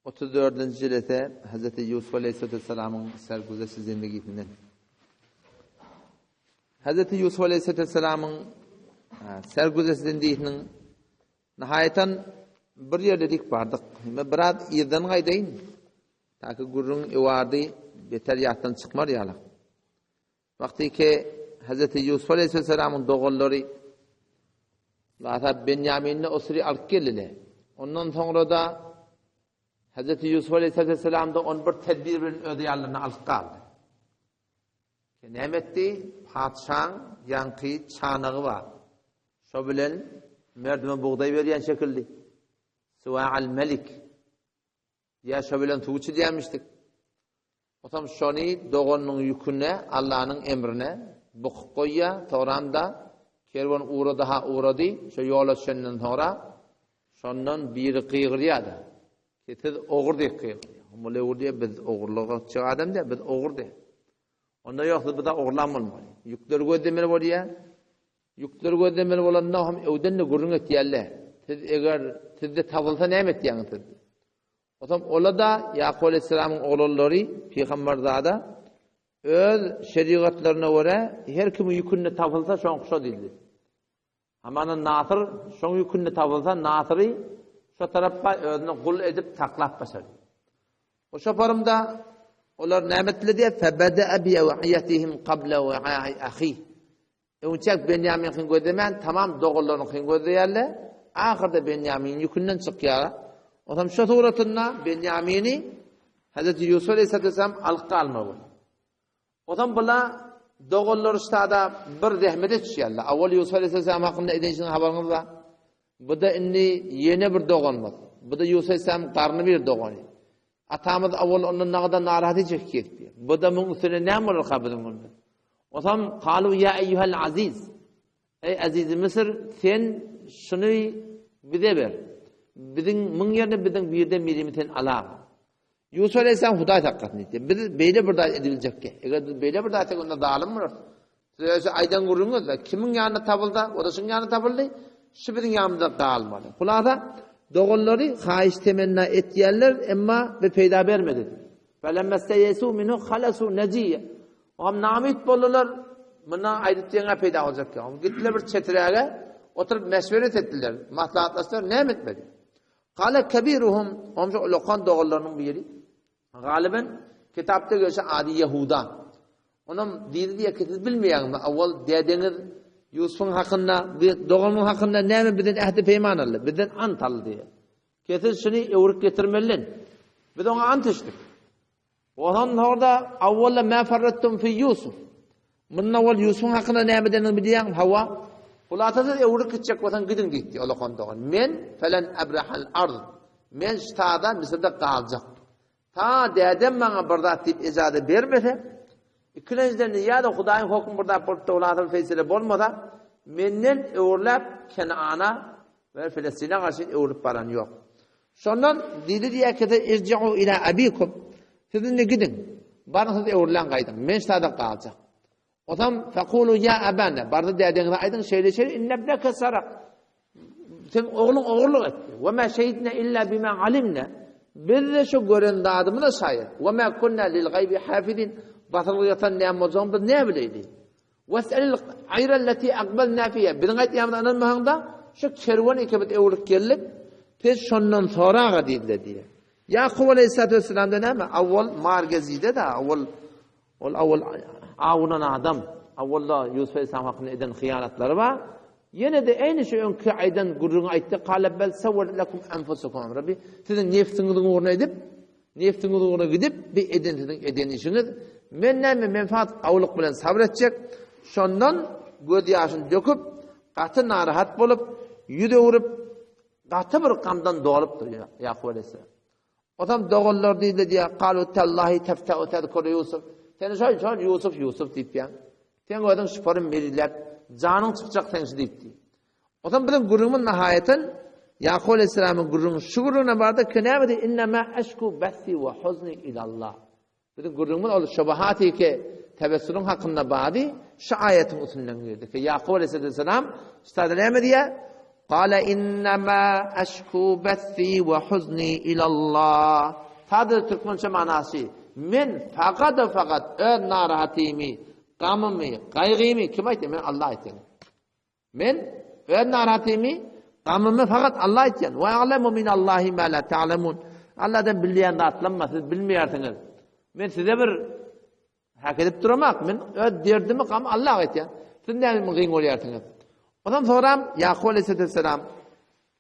34. cilete Hz. Yusuf Aleyhisselam'ın sergüzesi zindagisinden. Hz. Yusuf Aleyhisselam'ın sergüzesi zindagisinin nihayeten bir yerde dik bardık. Biraz yerden gaydayın. Taki gurrun ivardi beter yattan çıkmar yala. Vakti ki Hz. Yusuf Aleyhisselam'ın doğulları Lata Benyamin'le osri alıp geldiler. Ondan sonra da Hz. Yusuf Aleyhisselam'da on bir tedbirin ödeyallarını alıp kaldı. Nemetti padişahın yankı çanağı var. Şu bilen merdime buğday veriyen şekilde. Sıva'al melik. Ya şu bilen tuğçu diyemiştik. O tam şoni doğunun yüküne, Allah'ın emrine bukuk koyya, toramda kervan uğradı ha uğradı. Şu yola şenden sonra şondan biri kıyırıyadı. Siz oğur diye kıyırıyor. Mule oğur diye biz oğurluğa çık adam diye biz oğur diye. Onda yoksa bu da oğurlanmalı. Yükler gözlemeli var ya. Yükler gözlemeli olanlar hem evden de gurrun etiyerler. Siz eğer sizde tavılsa ne ettiğiniz siz. O zaman ola da Yakup Aleyhisselam'ın oğulları Peygamberzade öz şeriatlarına göre her kimin yükünde tavılsa şon kuşa değildir. Amanın Nasır şon yükünde tavılsa Nasır'ı şu tarafa özünü kul edip taklap basar. O şaparımda onlar nimetli diye febede bi ev'iyetihim qabla ve'a'i ahi. Önçek Benyamin kin gözlemen tamam doğullarını kin gözleyerler. Ahirde Benyamin yükünden çıkıyor. O zaman şu suratında Benyamin'i Hz. Yusuf Aleyhisselam alıp almalı. O zaman bula doğullar ustada bir zahmete düşüyorlar. Avval Yusuf Aleyhisselam hakkında edinişin haberiniz var. Bu da inni yeni bir doğan var. Bu da Yusuf Aleyhisselam karnı bir doğan. Atamız avval onun ne kadar narahat çekti. Bu da bunun üstüne ne olur kabulüm onu. O zaman kalu ya eyyuhel aziz. Ey aziz Mısır sen şunu bize ver. Bizim mın yerine bizim bir de milimiten alam. Yusuf Aleyhisselam Huday hakkatını etti. Biz böyle burada edilecek ki. Eğer böyle burada etsek onda dağılım mı? Siz aydan kurunuz da kimin yanına tabıldı? O da şunun yanına tabıldı. Şu bizim yanımızda dağılmadı. Kulağda doğulları haiş temenna ettiyenler ama ve peyda vermedi. Felemmeste yesu minu halasu neciye. O ham namit bollular buna ayrıttığına peyda olacak ki. Gittiler bir çetireye oturup meşveret ettiler. Maslahatlaştılar. Ne etmedi? Kale kebiruhum. Omca lokan doğullarının bir yeri. Galiben kitapta görse adi Yahuda. Onun dini diye kitap bilmeyen mi? Avval dedeniz Yusuf'un hakkında, doğumun hakkında ne mi bizden ehdi peyman aldı, bizden ant aldı diye. Kesin şunu evruk getirmeliyin. Biz ona ant içtik. Ondan orada avvalla ma farrattum fi Yusuf. Bunun avval Yusuf'un hakkında ne mi denen biliyen hava. Kulatasız evruk gidecek vatan gidin gitti. Allah'ın doğan. Men felen ebrahal ard. Men ştada Mısır'da kalacak. Ta dedem bana burada tip izadı vermese, İkinciden ya da Hudayın hükmü burada portağılatın feysile bolmada menden öğürlep Kenan'a ve Filistin'e karşı öğürlep baran yok. Sondan dedi diye ki irci'u ila abikum. Sizin de gidin. Bana siz öğürlen kaydın. Men ştada kalacak. O zaman fekulu ya abana. Barda dediğinde aydın şeyle innebneke sarak. Sen oğlun oğurluk etti. Ve ma şehidne illa bima alimne. Biz de şu gören dağdımı da şayet. Ve ma kunna lil gaybi hafidin. Batılıyatan ne amazon da ne bileydi. Ves'el ayra allati aqbalna fiha. Bizim aytýandan mahanda şu kerwan ekebet öwrük gelip tez şondan sonra gadildi diye. Yakup Aleyhisselam'da näme? Awval margazide da awval awunan adam. Awvalla Yusuf Aleyhisselam hakkında eden hıyanatları var. Yine de aynı şey önkü aydan gurrun aytdı. Qala bel sawwalat lakum anfusukum. Rabbi sizin nefsinizin uğruna edip nefsinizin uğruna gidip bir edinişiniz mennemi menfaat avluk bilen sabredecek. Şondan göz yaşını döküp katı narahat bolup yüde vurup katı bir kamdan doğulup duruyor Yakup Aleyhisselam. O zaman doğullar deyildi diye kalu tallahi tefta'u tedkuru Yusuf. Sen şöyle Yusuf deyip ya. Sen o adam şüpharın meriler canın çıkacak sensi deyip diye. O zaman bizim gurumun nihayeten Yakup Aleyhisselam'ın gururunun şu gururuna vardı ki ne dedi? İnnemâ eşku bethi ve huzni ilallah. Bizim gurumun ol şubahati ki tebessürün hakkında badi şu ayetin usulünden girdi ki Yakup Aleyhisselam işte ne diye قال إنما أشكو بثي وحزني إلى الله. Tadı Türkmençe manası. Men fakat öz narahatimi, gamımı, kaygımı kim aytı? Men Allah aytı. Men öz narahatimi, gamımı fakat Allah aytı. Ve a'lemu min Allahi ma la ta'lemun. Allah'tan bilmeyen de atlanma, siz bilmiyorsunuz. Men size bir hak edip duramak, men öz derdimi gam Allah aytı. Siz ne mi gıyın oluyorsunuz? Ondan sonra Yakup Aleyhisselam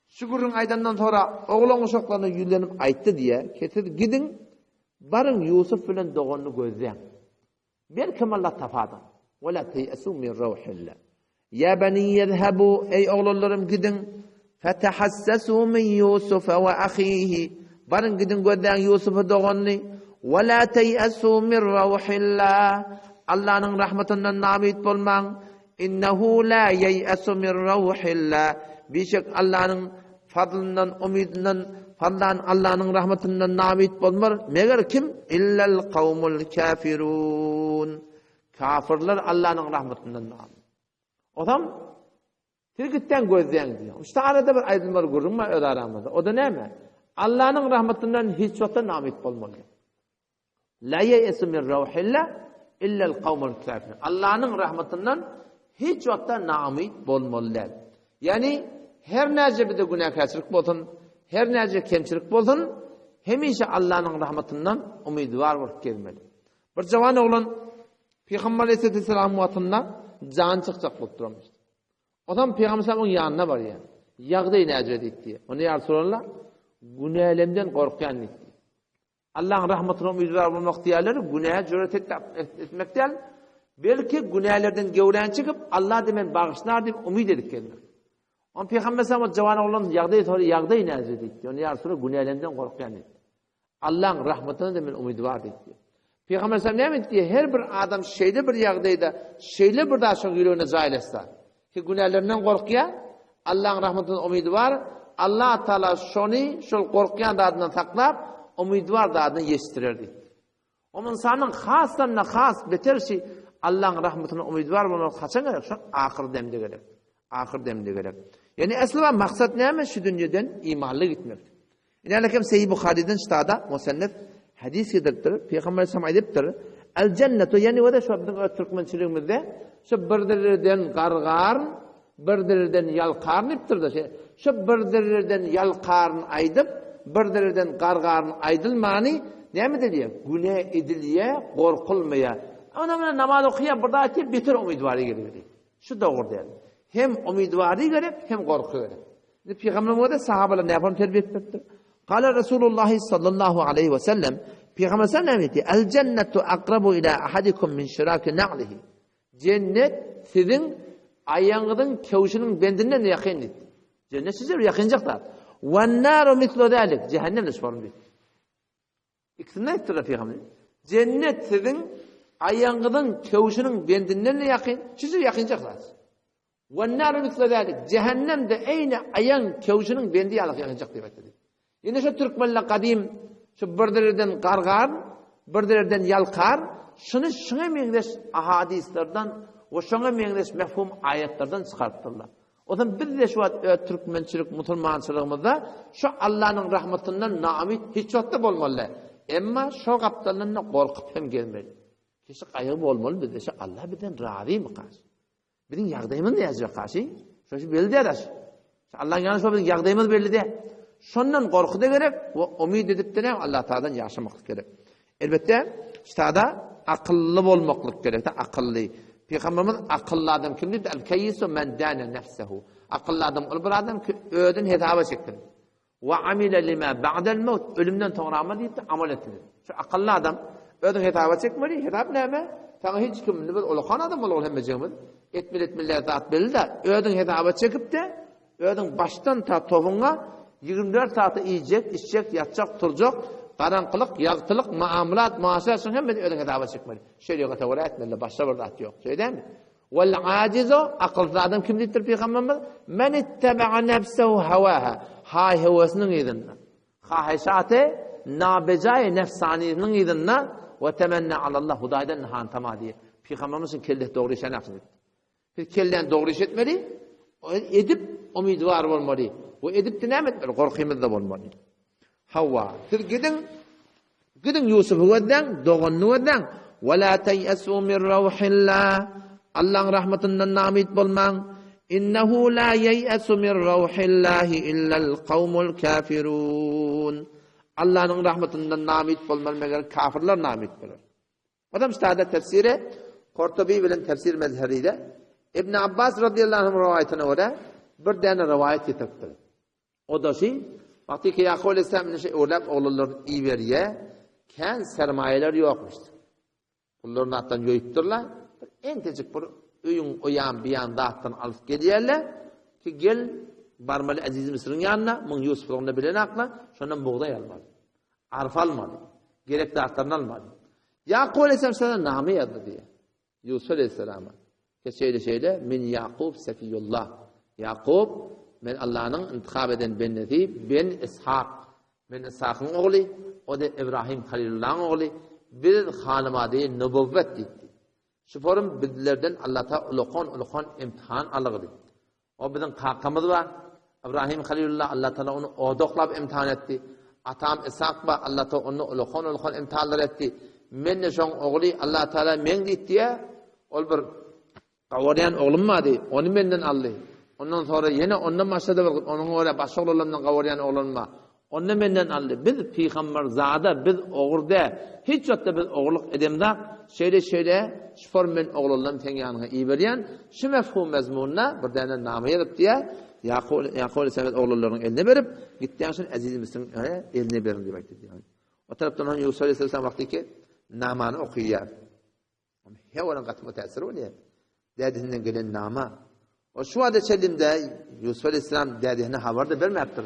Şükürün aydandan sonra oğlan uşaklarına yüzlenip ayttı diye ketir gidin barın Yusuf bilen doğanını gözleyin. Belki Allah tafadan. Ve la teyesu min ruhillah. Ya beni yezhebu ey oğlanlarım gidin fetehassasu min Yusuf ve ahihi. Barın gidin gözleyin Yusuf'u doğanını. Ve la teyesu min ruhillah. Allah'ın rahmetinden namit bulman. İnnehu la yeyesu min ruhillah. Birçok Allah'ın fadlından, umidinden, Allah'ın rahmetinden namit bulmar. Meğer kim? İllel kavmul kafirun. Kafirler Allah'ın rahmetinden namit. O zaman Tirgitten gözleyen diyor. İşte arada bir aydınlar görünme öyle aramızda. O da ne mi? Allah'ın rahmetinden hiç yokta namit bulmalı. La yeyesu min ruhillah illel kavmul kafirun. Allah'ın rahmetinden hiç yokta namit bulmalı. Yani her nece bir de günahkarçılık bolsun, her nece kemçilik bolsun, hemişe Allah'ın rahmetinden umidvar olup gelmeli. Bir cavan oğlan Peygamber Aleyhisselam muhatında can çıkacak bulup durmuştu. O zaman Peygamber onun yanına var yani. Yağdayı necret etti. Onu ya Resulallah günahlemden korkuyan etti. Allah'ın rahmetine umidvar olmak diğerleri günaha cüret etmek değil. Belki günahlardan gevren çıkıp Allah demen bağışlar deyip umid edip gelmek. On Peygamber sallallahu cavan oğlan yağdayı necret etti. Onu ya Resulallah günahlemden korkuyan etti. Allah'ın rahmetine demen umidvar etti. Peygamber sallallahu ne etti? Her bir adam şeyde bir yağdayda, şeyle bir daha çok yüreğine zahil etsin. Ki günahlarından korkuyor, Allah'ın rahmetinden umidi var. Allah Teala şunu, şu korkuyan dadından saklap, umidi var dadını yestirirdi. O insanın haslarına has beter şey, Allah'ın rahmetinden umidi var, bunu kaçan gerek? Şu ahir demde gerek. Ahir demde gerek. Yani aslında maksat ne mi? Şu dünyadan imanlı gitmek. İnanırken Seyyid Bukhari'den çıtada, musennef, hadis yedirtir, Peygamber Aleyhisselam ediptir. El cennetu, yani o da şu bizim Türkmençiliğimizde, şu birdirlerden gargarın, birdirlerden yalkarın iptir da şey. Şu birdirlerden yalkarın aydıp, birdirlerden gargarın aydılmani, ne mi diyor? Günah ediliye, korkulmaya. Ona namaz okuyan burada açıp bitir umidvari gerekiyor. Şu doğru değil. Hem umidvari gerek, hem korku gerek. Peygamber'in de sahabeler ne yapalım terbiye etmektir. Kale Resulullah sallallahu aleyhi ve sellem, Peygamber sallallahu aleyhi ve sellem el cennetu akrabu ila ahadikum min şiraki na'lihi. Cennet sizin ayağınızın kevşinin bendinden de yakın dedi. Cennet size yakınacaklar. Ve naru mislu dalik. Cehennem de şuvarım dedi. İkisinden ettiler Peygamber. Cennet sizin ayağınızın kevşinin bendinden de yakın. Size yakınacaklar. Ve naru mislu dalik. Cehennem de aynı ayağın kevşinin bendiye yakınacak demek dedi. Yine şu Türkmenler kadim, şu birdirlerden gargar, birdirlerden yalkar, şuna mengleş ahadislerden, ve şuna mengleş mefhum ayetlerden çıkarttılar. O zaman biz de şu Türkmençilik, Müslümançılığımızda şu Allah'ın rahmetinden namit hiç yokta olmalı. Ama şu kaptallarına korkup hem gelmeli. Kişi kaygı olmalı dedi. Şu Allah birden razı mı karşı? Bizim yağdayımız ne yazıyor karşı? Şu belli de araş. Allah'ın yanı şu bizim yağdayımız belli de. Şundan korku da gerek ve umid edip de Allah Teala'dan yaşamak gerek. Elbette işte da akıllı olmaklık gerek. Akıllı. Peygamberimiz akıllı adam kim dedi? El-keyyisu men dâne nefsehu. Akıllı adam ol bir adam ki ödün hesaba çektir. Ve amile lima ba'del mevt. Ölümden sonra amel etti, amel etti. Şu akıllı adam ödün hesaba çekmeli. Hesap ne mi? Sana hiç kim bilir? Olukan adam olur hemmecemiz. Etmillah zat belli de ödün hesaba çekip de ödün baştan ta tohumuna 24 saati yiyecek, içecek, yatacak, duracak, karanlık, yağtılık, muamelat, muaşerasın hem de ödene dava çıkmalı. Şöyle yok, tevara etmeli, başta bir rahat yok. Şey değil mi? Vel acizo, akıllı adam kim deyittir Peygamberimiz? Men itteba'a nefsehu havaha. Hay hevasının idinna. Hahişatı, nabecai nefsaninin idinna ve temenna alallah hudayden nahan tamadiye. Peygamberimizin kelle doğru işe nefsin. Bir kellen doğru iş etmeli, edip umidvar bolmaly. O edip nämet bir gorkymyzda bolmaly. Hawa, siz gidin Yusuf weden, doganny weden, wala tayasu min rawhillah. Allah'ın rahmetinden namit bolmaň. İnnehu la yayasu min rawhillahi illal qawmul kafirun. Allah'ın rahmetinden namit bolmaň meger kafirler namit bolar. Adam istada tefsiri Qurtubi bilen tefsir mezheride İbn Abbas radıyallahu anh rivayetine göre bir tane rivayet getirdi. O da vakti ki Yaqub aleyhisselam öğlep oğullarını iyi veriye ken sermayeler yokmuş. Bunların attan yoyupturlar. En tecik bir öyün oyan bir yan dağıttan alıp geliyorlar ki gel barmalı Aziz Mısır'ın yanına mın Yusuf'un bilen akla şundan buğday almadı. Arf almadı. Gerek dağıttan almadı. Yaqub aleyhisselam sana namı yazdı diye. Yusuf aleyhisselama. Şeyde min Yaqub Sefiyullah. Yaqub men Allah'ın intikab eden benneti ben İshak. Men İshak'ın oğlu o da İbrahim Halilullah'ın oğlu bir hanımadı nübüvvet etti. Şu forum bizlerden Allah'ta ulukan imtihan alıgıdı. O bizim kakamız var. İbrahim Halilullah Allah Teala onu odoklap imtihan etti. Atam İshak var Allah Teala onu ulukan imtihanlar etti. Men de şoň oğlu Allah Teala men diýdi ya, ol bir gawaryan oğlum mady, onu menden aldy. Ondan sonra yine ondan başladı bir onun öyle başga oğlandan gawaryan oğlum ma. Onu menden aldy. Biz peýgamber zada biz oğurda hiç ýokda biz oğurluk edemde şeýle şfor men oğlandan teňýanyna iyi berýän şu mefhum mezmunna bir däne nama ýazyp diýe Yaqub Semet oğullarının eline berip gitdiň şol Aziz Mısır'ın eline berin diýip aýtdy. O tarapdan Yusuf aleyhisselam vakti ki namany okuýar. Hewalan gatma täsir bolýar. Dädihinden gelen nama. O şu wada çelimde Yusuf aleyhisselam dädihine habar da bermäpdir.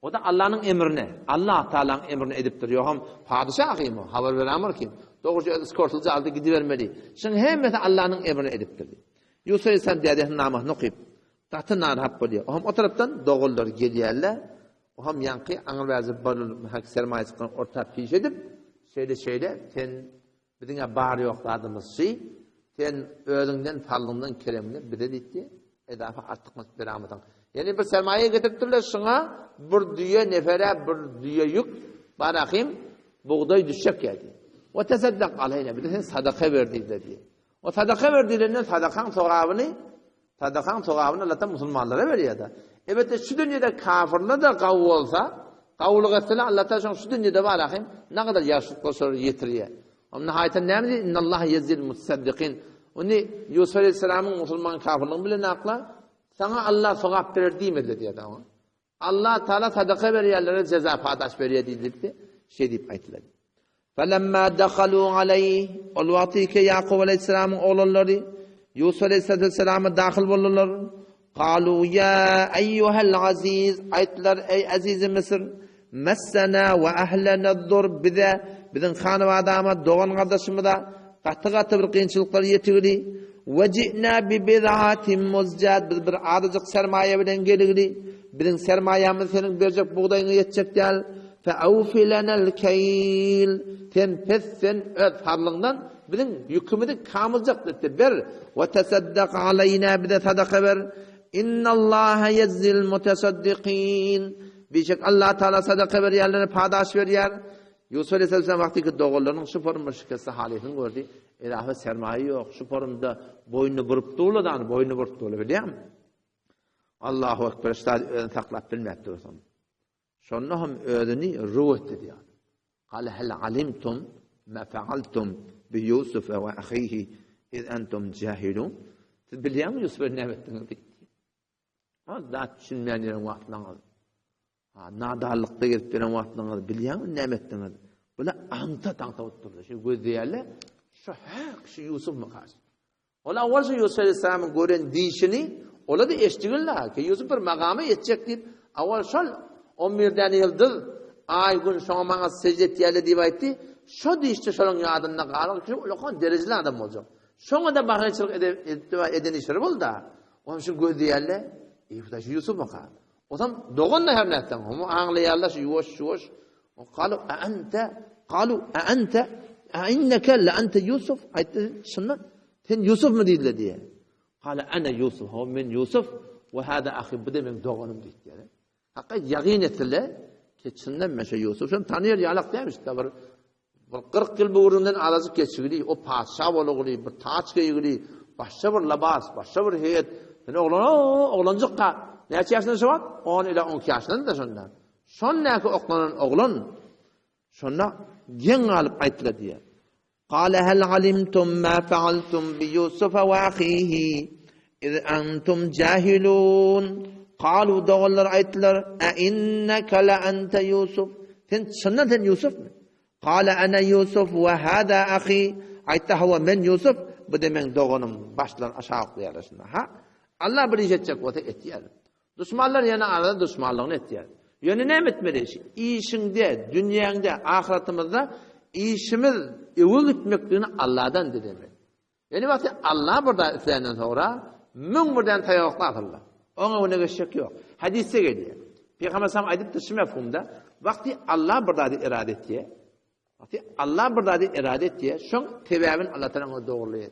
O da Allah'ın emrine, Allah Teala'nın emrine edipdir. Yoham padişahym, habar beramar kim? Doğruca iskortulca aldı gidivermeli. Şun hemmeti Allah'ın emrine edipdir. Yusuf aleyhisselam dädihinin namany okuyup tahtı narhap bolýar. Oham o tarapdan dogullar gelýärler. Oham yanqı aňyr bolul hak sermaýe çykan orta piş edip şeýle sen biziňe bar ýokladymyz sen özüňden fallymdan kelemini bide diýdi. Edafa artykmaz beramydan. Yani bir sermaye getirtirler şuna bir düye nefere bir düye yük barakim buğday düşecek geldi. O tesaddak aleyne bir de sen sadaka verdiler diye. O sadaka verdiğinden sadakan sogabını Allah'tan Müslümanlara veriyor da. Evet şu dünyada kafirler de kavul olsa kavuluk etseler Allah'tan şu dünyada barakim ne kadar yaşlıkla sonra yetiriyor. Ama nihayeten ne mi? İnnallah yezzil mutsaddikin. Onu Yusuf Aleyhisselam'ın Müslüman kafirliğini bile nakla sana Allah sogap verir diýmedi diýdi adam. Allah Teala sadaka berýärlere ceza padaş berýär diýdi. Diýip aýtdylar. Falamma dakhalu alayhi ol waqti ki Yaqub aleyhisselam'ın oğulları Yusuf aleyhisselam'a dahil boldular. Qalu ya eyyuhel aziz aýtdylar ey aziz Mısır messana ve ahlana dur bizin hanywadama dogan gardaşymyza gaty bir kynçylyklar ýetigdi. Vecina bi bid'atin muzjad bir adyjyk sermaye bilen geligdi. Bizim sermayemiz senin berjek buğdayını yetecek değil. Fe awfilanal kayl. Sen pessen öz harlığından bizim yükümüzü kamılacak dedi. Ber ve tasaddaq aleyna bi de sadaka ver. İnnallaha yezzil mutasaddiqin. Bişek Allah Teala sadaka berýärlere padaş berýär. Yusuf aleyhisselam vakti ki doğullarının şu form şikası halini gördü. Elahı sermaye yok. Şu formda boynu burup doğuladan boynu burup doğulu biliyor musun? Allahu Ekber istadi taklap bilmektir o zaman. Şonnahum ödünü ruh dedi yani. Kale hel alimtum ma fealtum bi Yusuf ve ahihi iz entum cahilun. Siz biliyor musunuz Yusuf'un ne ettiğini? Az da düşünmeyen yerin vaktini aldı. Nadarlıkta gelip veren vaktini biliyor musun ne ettiğini? Böyle anta oturdu. Şu göz değerli şu Yusuf mu karşı? Ola awalca Yusuf Aleyhisselam'ın gören deyişini ola da eştiğinler ki Yusuf bir makama yetecek deyip awal şol 11'den yıldır ay gün şoňa maňa secde etýärler diýip aýtdy. Şo diýişde şoň ýadyna galyp şu ulkan derejeli adam boljak. Şoňa da bahyçylyk eden işler boldy. Onuň şu göz diýerler, "Ýa şu Yusuf mu karşı?" Otam doganna hem nätten, homo aňlaýarlar şu ýuwaş. O qalu anta innaka la anta Yusuf aýtdy şundan sen Yusuf mu diýdiler diye. Qala ana Yusuf, men Yusuf وهذا أخي بدأ من doğanım deydi yani. Hakka yaqin etdiler ki çından meşe Yusuf şun tanıyor yalaq demiş de bir 40 yıl bu urundan arazı geçigili o padşah boluguli bir taç giyigili başka bir labas başka bir heyet yani oğlancıkka neçe yaşında şu var 10 ila 12 yaşında da şundan şonnaki oklanan oğlan şonna gen alıp ayttılar diye قال هل علمتم ما فعلتم بيوسف وأخيه إذ أنتم جاهلون قالوا دغلر ayttılar أئنك لأنت يوسف sen şundan sen Yusuf mu قال أنا يوسف وهذا أخي aytdı hava men Yusuf bu demen doğanım başlar aşağı koyarasında ha Allah bir iş edecek o da ettiler düşmanlar yana arada düşmanlığını ettiler yönü ne etmeli işinde dünyanda ahiretimizde işimiz evul etmekliğini Allah'tan demek. Yani vakti Allah burada üflenden sonra mün buradan tayakla atırlar. Ona öne geçecek yok. Hadiste geliyor. Peygamber sallallahu aleyhi ve sellem mefhumda vakti Allah burada irade etti. Vakti Allah burada irade etti. Şun tebabın Allah tarafından doğruluyor.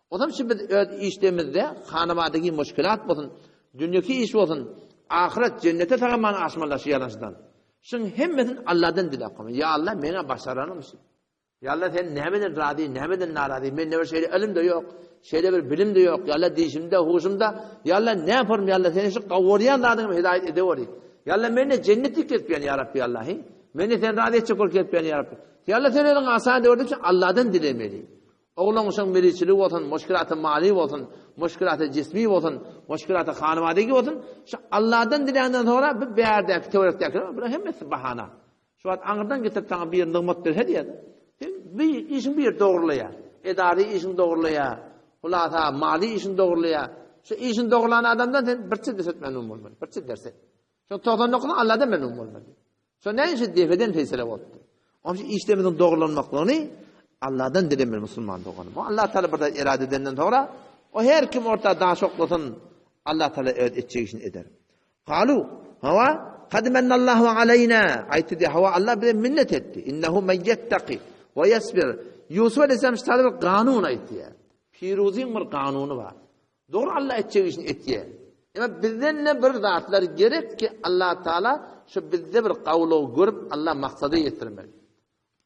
O zaman şimdi işlemizde hanımadaki müşkilat olsun, dünyaki iş olsun, ahiret cennete tamamen aşmalaşı yanaştan. Şun hemmetin Allah'tan dilakım. Ya Allah bana başaranı mısın? Ya Allah sen nemeden razı, nemeden narazı? Ben ne bir şeyde ilim de yok, şeyde bir bilim de yok. Ya Allah dişimde, huşumda. Ya Allah ne yaparım ya Allah seni şu kavuriyan dağdığım hidayet edevori. Ya Allah beni cennetlik etmeyen ya Rabbi Allah'ı. Beni sen razı edecek ol etmeyen ya Rabbi. Ya Allah sen elin asan devordum için Allah'tan dilemeli. Oğlan olsun biricilik olsun, müşkilat-ı mali olsun, müşkilat-ı cismi olsun, müşkilat-ı hanımadaki olsun. Şu Allah'tan dilenden sonra bir yerdeki, teoretteki, bu hemmesi bahana. Şu an anırdan getirip sana bir nımat bir hediye. Bir işin bir doğrulaya, idari işin doğrulaya, hulata mali işin doğrulaya. Şu işin doğrulayan adamdan sen bir çift deset memnun olmalı, bir çift derse. Şu toğdan okunan Allah'tan memnun olmalı. Şu ne işin defeden feysele oldu. Onun için işlemizin doğrulanmaklığını Allah'tan dilemeli Müslüman doğanı. Bu Allah Teala burada irade edenden sonra o her kim ortada daha çok olsun Allah Teala edecek işini eder. Kalu hava kad mennallahu aleyna ayeti diye hava Allah bize minnet etti. İnnehu men yettaki ve yesbir. Yusuf Aleyhisselam işte bir kanun ayeti ya. Firuzin bir kanunu var. Doğru Allah edecek işini etti. Ama bizden ne bir zatlar gerek ki Allah Teala şu bizde bir kavlu görüp Allah maksadı yetirmeli.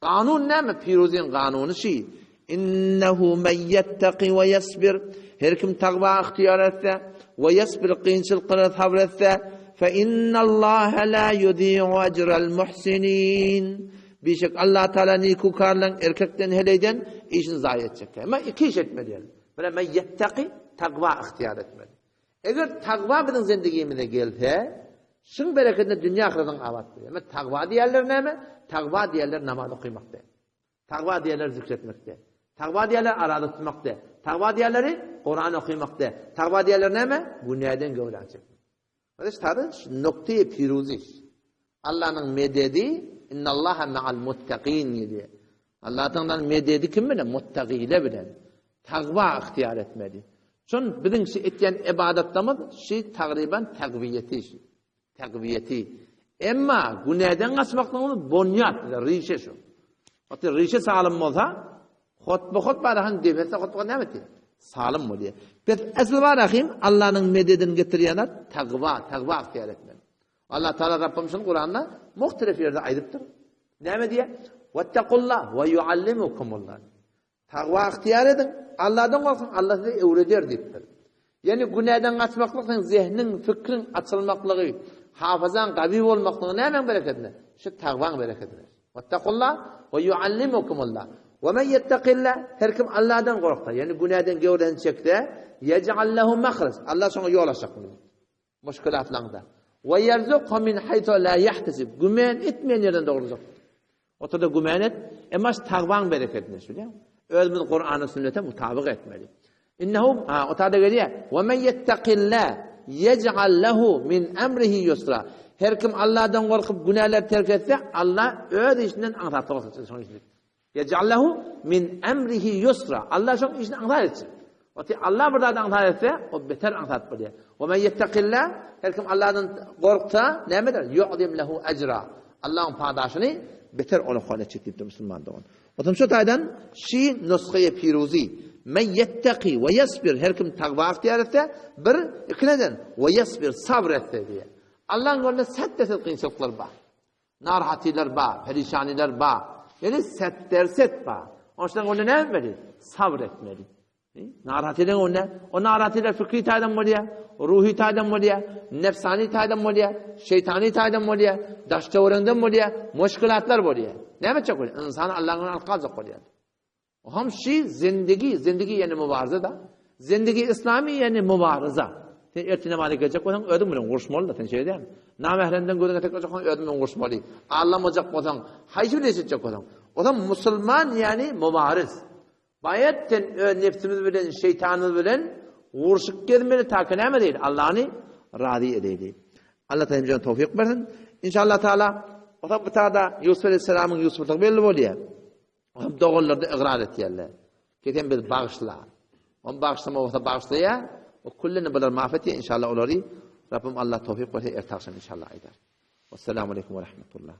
Kanun ne mi? Firuzin kanunu şey. İnnehu men yettaki ve yesbir. Her kim takva ihtiyar etse ve yesbir qiyinçilikleri sabr etse fe innallâhe la yudi'u ecrel muhsinin. Birşek Allah Teala nikukarlan erkekten heleyden işini zayi edecek. Ama iki iş etmeli yani. Böyle men yettaki takva ihtiyar etmeli. Eğer takva bizim zindagimize gelse şun bereketinde dünya ahiretten avatlı. Ama takva diğerler ne mi? Takva diğerler namaz okumakta. Takva diğerler zikretmekte. Takva diğerler arada tutmakta. Takva diğerleri Kur'an okumakta. Takva diğerler ne mi? Günahdan gövlenecek. Arkadaşlar noktayı piruzi. Allah'ın mededi innallaha ma'al muttaqin diye. Allah'tan mededi kim bilen? Muttaqiyle bilen. Takva ihtiyar etmeli. Şun bizim etken ibadetlerimiz şey takriben takviyeti. Takviyeti. Emma günahdan kaçmaktan bonyat, rişe şu. Hatta rişe sağlam olsa, hutba dahan defetse hutba ne bitti? Sağlam mı diye. Biz asıl var ahim Allah'ın mededini getiriyenler takva ihtiyar etmeli. Allah Teala Rabbimizin Kur'an'da muhtelif yerde aydıptır. Ne mi diye? Vettakullah ve yuallimukumullah. Takva ihtiyar edin. Allah'tan korkun. Allah size öğretir deyiptir. Yani günahdan kaçmaklıktan zihnin, fikrin açılmaklığı, hafızan kavi olmaklığı ne hemen bereketine? Şu takvan bereketine. Vettakullah ve yuallimukumullah. Ve men yettakillah her kim Allah'tan korktu. Yani günahdan gevrenecek de yec'al lehu mahrac. Allah sana yol açacak bunu. Müşkilatlarında. Ve yerzuqhu min haythu la yahtasib. Gümen etmeyen yerden doğuracak. Ortada gümen et. Ama takvan bereketine söylüyor. Özümüz Kur'an'ı sünnete mutabık etmeli. İnnehu ortada geliyor. Ve men yettakillah yec'al lehu min emrihi yusra. Her kim Allah'tan korkup günahlar terk etse Allah öz işinden anlatacak. Yec'al lehu min emrihi yusra. Allah son işini anlatacak. Allah burada anlatsa o beter anlatır diye. Ve men yettakillah her kim Allah'tan korksa ne midir? Yu'dim lehu ecra. Allah'ın paydaşını beter onu hale çekti Müslüman da. O zaman şu taydan şi nuskaya piruzi Men yettaki ve yasbir her kim takva ihtiyar etse bir ikileden ve yasbir sabretse diye. Allah'ın yolunda setteset kıyınçılıklar var. Narhatiler var, perişaniler var. Yani setterset var. Onun için onu ne etmeli? Sabretmeli. Narhatiler o ne? O narhatiler fikri taydan mı diye, ruhi taydan mı diye, nefsani taydan mı diye, şeytani taydan mı diye, daşça orandan mı diye, muşkilatlar mı diye. Ne yapacak öyle? İnsan Allah'ın alkazı koyuyor. O ham şey zindagi yani mübarıza da. Zindagi İslami yani mübarıza. Sen ertine malik gelecek olan ödüm bilen uğraşmalı da sen şey değil mi? Namehrenden gözüne tek olacak olan ödüm bilen uğraşmalı. Ağlamayacak olan, haycı bile edecek olan. O da Müslüman yani mübarız. Bayetten nefsimiz bilen, şeytanımız bilen uğraşıp gelmeli takıneme değil. Allah'ını razı edeydi. Allah Teala tevfik versin. İnşallah Teala o da bu taada Yusuf Aleyhisselam'ın Yusuf'luk belli oluyor. Hem doğullarda iqrar etdiler. Keten biz bağışla. On bağışlama olsa bağışlaya, o kullini bilir ma'feti inşallah oları Rabbim Allah tevfik verse ertaxsın inşallah aylar. Vesselamu aleyküm ve rahmetullah.